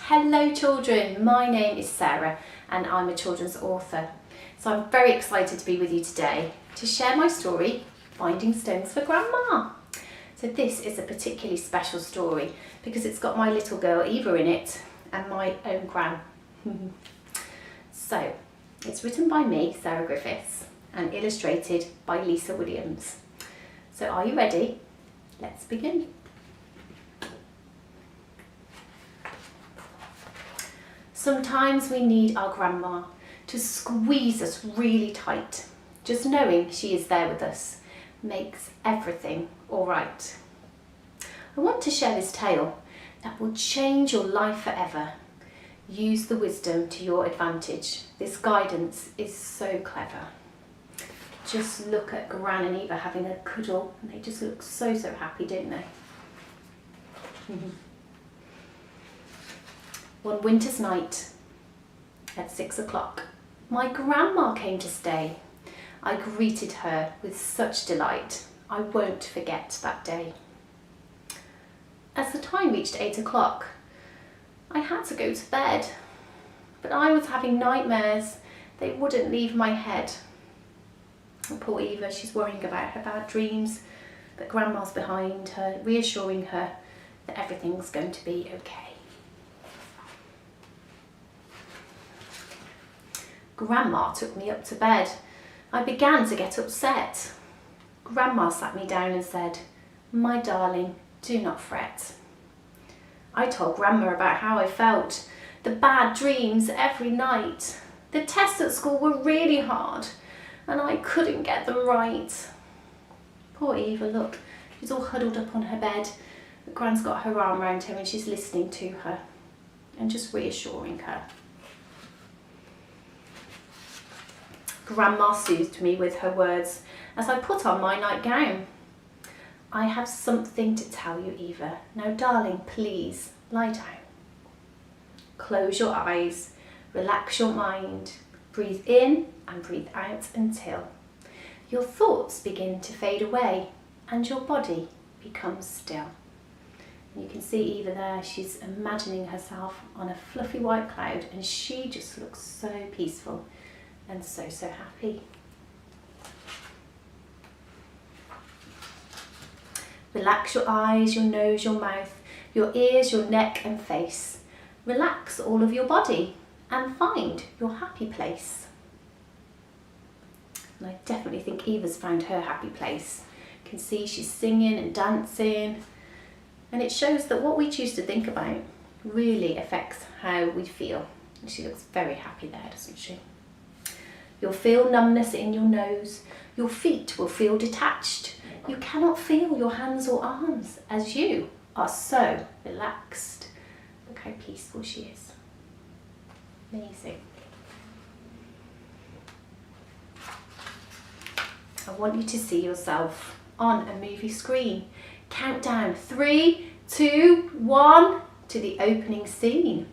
Hello children, my name is Sarah and I'm a children's author. So I'm very excited to be with you today to share my story, Finding Stones for Grandma. So this is a particularly special story because it's got my little girl Eva in it and my own gran. So it's written by me, Sarah Griffiths, and illustrated by Lisa Williams. So are you ready? Let's begin. Sometimes we need our grandma to squeeze us really tight. Just knowing she is there with us makes everything all right. I want to share this tale that will change your life forever. Use the wisdom to your advantage. This guidance is so clever. Just look at Gran and Eva having a cuddle and they just look so happy, don't they? One winter's night at 6 o'clock, my grandma came to stay. I greeted her with such delight. I won't forget that day. As the time reached 8 o'clock, I had to go to bed, but I was having nightmares. They wouldn't leave my head. And poor Eva, she's worrying about her bad dreams, but Grandma's behind her, reassuring her that everything's going to be okay. Grandma took me up to bed. I began to get upset. Grandma sat me down and said, "My darling, do not fret." I told Grandma about how I felt, the bad dreams every night. The tests at school were really hard and I couldn't get them right. Poor Eva, look, she's all huddled up on her bed. Gran's got her arm around her and she's listening to her and just reassuring her. Grandma soothed me with her words as I put on my nightgown. "I have something to tell you, Eva. Now, darling, please lie down. Close your eyes, relax your mind, breathe in and breathe out until your thoughts begin to fade away and your body becomes still." And you can see Eva there, she's imagining herself on a fluffy white cloud and she just looks so peaceful and so happy. Relax your eyes, your nose, your mouth, your ears, your neck and face. Relax all of your body and find your happy place. And I definitely think Eva's found her happy place. You can see she's singing and dancing, and it shows that what we choose to think about really affects how we feel. And she looks very happy there, doesn't she? You'll feel numbness in your nose. Your feet will feel detached. You cannot feel your hands or arms as you are so relaxed. Look how peaceful she is. Amazing. I want you to see yourself on a movie screen. Count down 3, 2, 1 to the opening scene.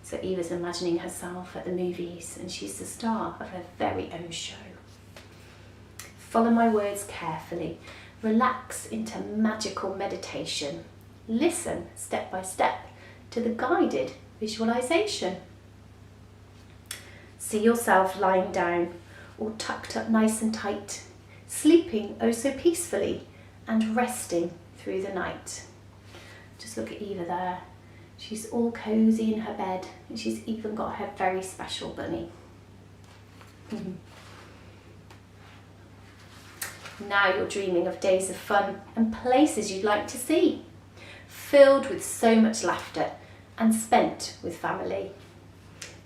So Eva's imagining herself at the movies and she's the star of her very own show. Follow my words carefully. Relax into magical meditation. Listen step by step to the guided visualization. See yourself lying down, all tucked up nice and tight, sleeping oh so peacefully and resting through the night. Just look at Eva there. She's all cosy in her bed and she's even got her very special bunny. Now you're dreaming of days of fun and places you'd like to see, filled with so much laughter and spent with family.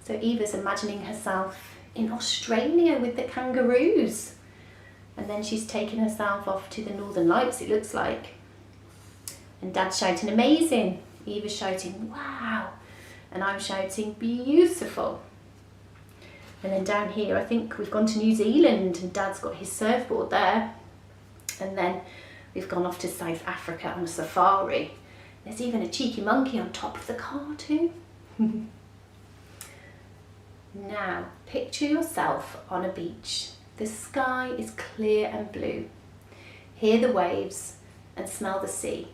So Eva's imagining herself in Australia with the kangaroos, and then she's taking herself off to the Northern Lights, it looks like. And Dad's shouting amazing, Eva's shouting wow, and I'm shouting beautiful. And then down here I think we've gone to New Zealand and Dad's got his surfboard there. And then we've gone off to South Africa on a safari. There's even a cheeky monkey on top of the car too. Now picture yourself on a beach. The sky is clear and blue. Hear the waves and smell the sea.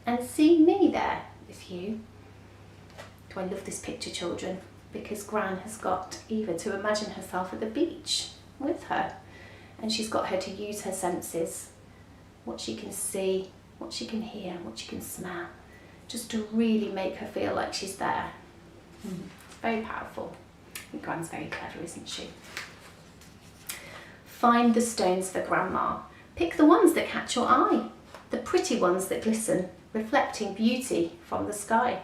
And see me there with you. Do I love this picture, children, because Gran has got Eva to imagine herself at the beach with her, and she's got her to use her senses, what she can see, what she can hear, what she can smell, just to really make her feel like she's there. It's very powerful. I think Gran's very clever, isn't she? Find the stones for Grandma. Pick the ones that catch your eye, the pretty ones that glisten, reflecting beauty from the sky.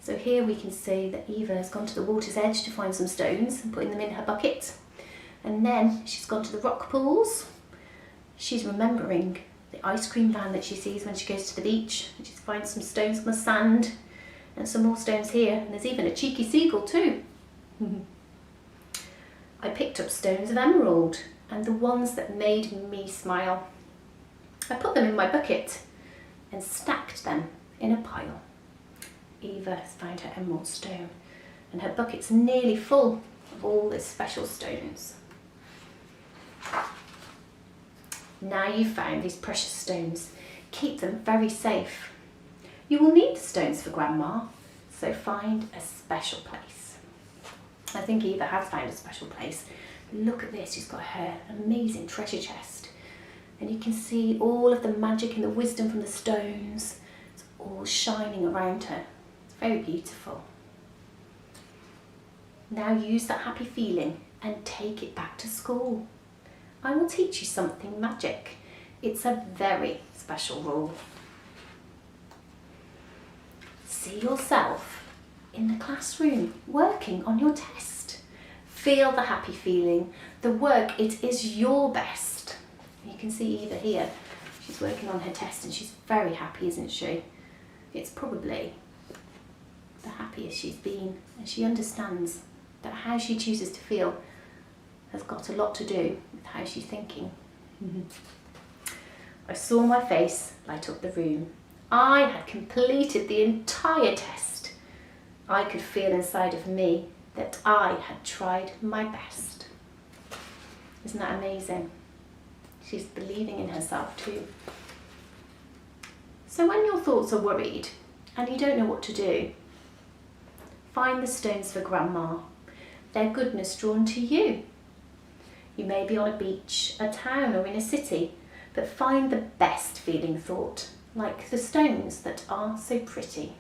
So here we can see that Eva has gone to the water's edge to find some stones and putting them in her bucket. And then she's gone to the rock pools. She's remembering the ice cream van that she sees when she goes to the beach. And she's finding some stones on the sand and some more stones here. And there's even a cheeky seagull too. I picked up stones of emerald and the ones that made me smile. I put them in my bucket and stacked them in a pile. Eva has found her emerald stone and her bucket's nearly full of all these special stones. Now you've found these precious stones, keep them very safe. You will need the stones for Grandma, so find a special place. I think Eva has found a special place. Look at this, she's got her amazing treasure chest. And you can see all of the magic and the wisdom from the stones. It's all shining around her. It's very beautiful. Now use that happy feeling and take it back to school. I will teach you something magic. It's a very special rule. See yourself in the classroom working on your test. Feel the happy feeling. The work, it is your best. You can see Eva here. She's working on her test and she's very happy, isn't she? It's probably the happiest she's been, and she understands that how she chooses to feel has got a lot to do with how she's thinking. I saw my face light up the room. I had completed the entire test. I could feel inside of me that I had tried my best. Isn't that amazing? She's believing in herself too. So when your thoughts are worried and you don't know what to do, find the stones for Grandma. Their goodness drawn to you. You may be on a beach, a town or in a city, but find the best feeling thought, like the stones that are so pretty.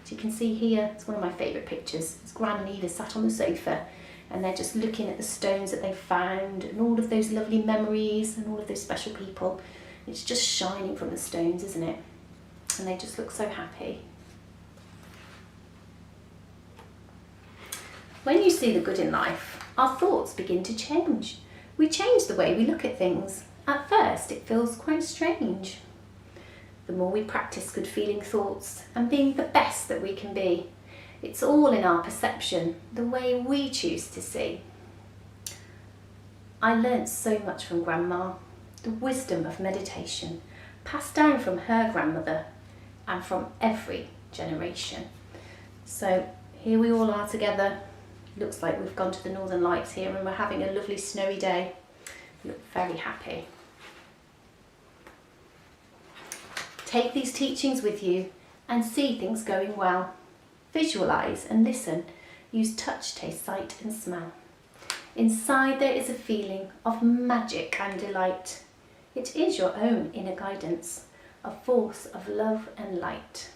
As you can see here, it's one of my favourite pictures. It's Gran and Eva sat on the sofa and they're just looking at the stones that they found and all of those lovely memories and all of those special people. It's just shining from the stones, isn't it? And they just look so happy. When you see the good in life, our thoughts begin to change. We change the way we look at things. At first, it feels quite strange. The more we practice good feeling thoughts and being the best that we can be, it's all in our perception, the way we choose to see. I learnt so much from Grandma, the wisdom of meditation, passed down from her grandmother and from every generation. So here we all are together. Looks like we've gone to the Northern Lights here and we're having a lovely snowy day. We look very happy. Take these teachings with you and see things going well. Visualise and listen. Use touch, taste, sight and smell. Inside there is a feeling of magic and delight. It is your own inner guidance, a force of love and light.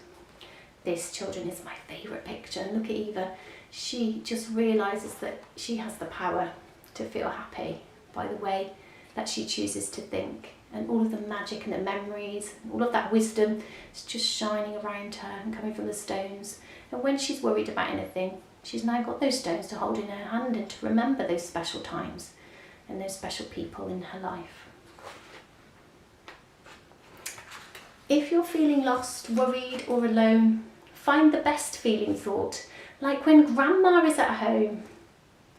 This, children, is my favourite picture. And look at Eva. She just realises that she has the power to feel happy by the way that she chooses to think. And all of the magic and the memories, and all of that wisdom is just shining around her and coming from the stones. And when she's worried about anything, she's now got those stones to hold in her hand and to remember those special times and those special people in her life. If you're feeling lost, worried or alone, find the best feeling thought, like when Grandma is at home.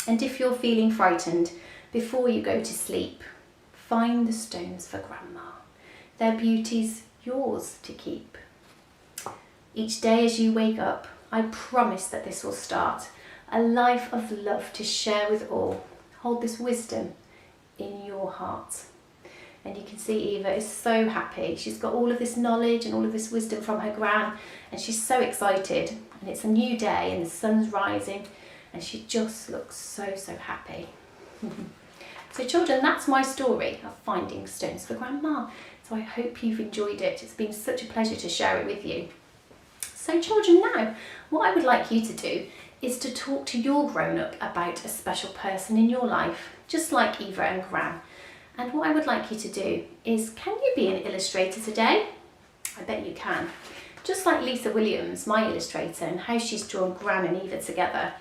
And if you're feeling frightened, before you go to sleep, find the stones for Grandma. Their beauty's yours to keep. Each day as you wake up, I promise that this will start a life of love to share with all. Hold this wisdom in your heart. And you can see Eva is so happy. She's got all of this knowledge and all of this wisdom from her gran, and she's so excited. And it's a new day and the sun's rising, and she just looks so, so happy. So children, that's my story of finding stones for Grandma. So I hope you've enjoyed it. It's been such a pleasure to share it with you. So children, now what I would like you to do is to talk to your grown-up about a special person in your life, just like Eva and Gran. And what I would like you to do is, can you be an illustrator today? I bet you can. Just like Lisa Williams, my illustrator, and how she's drawn Gran and Eva together.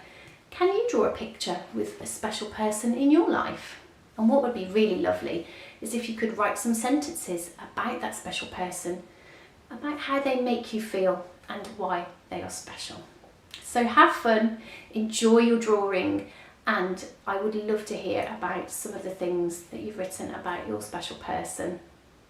Can you draw a picture with a special person in your life? And what would be really lovely is if you could write some sentences about that special person, about how they make you feel and why they are special. So have fun, enjoy your drawing, and I would love to hear about some of the things that you've written about your special person.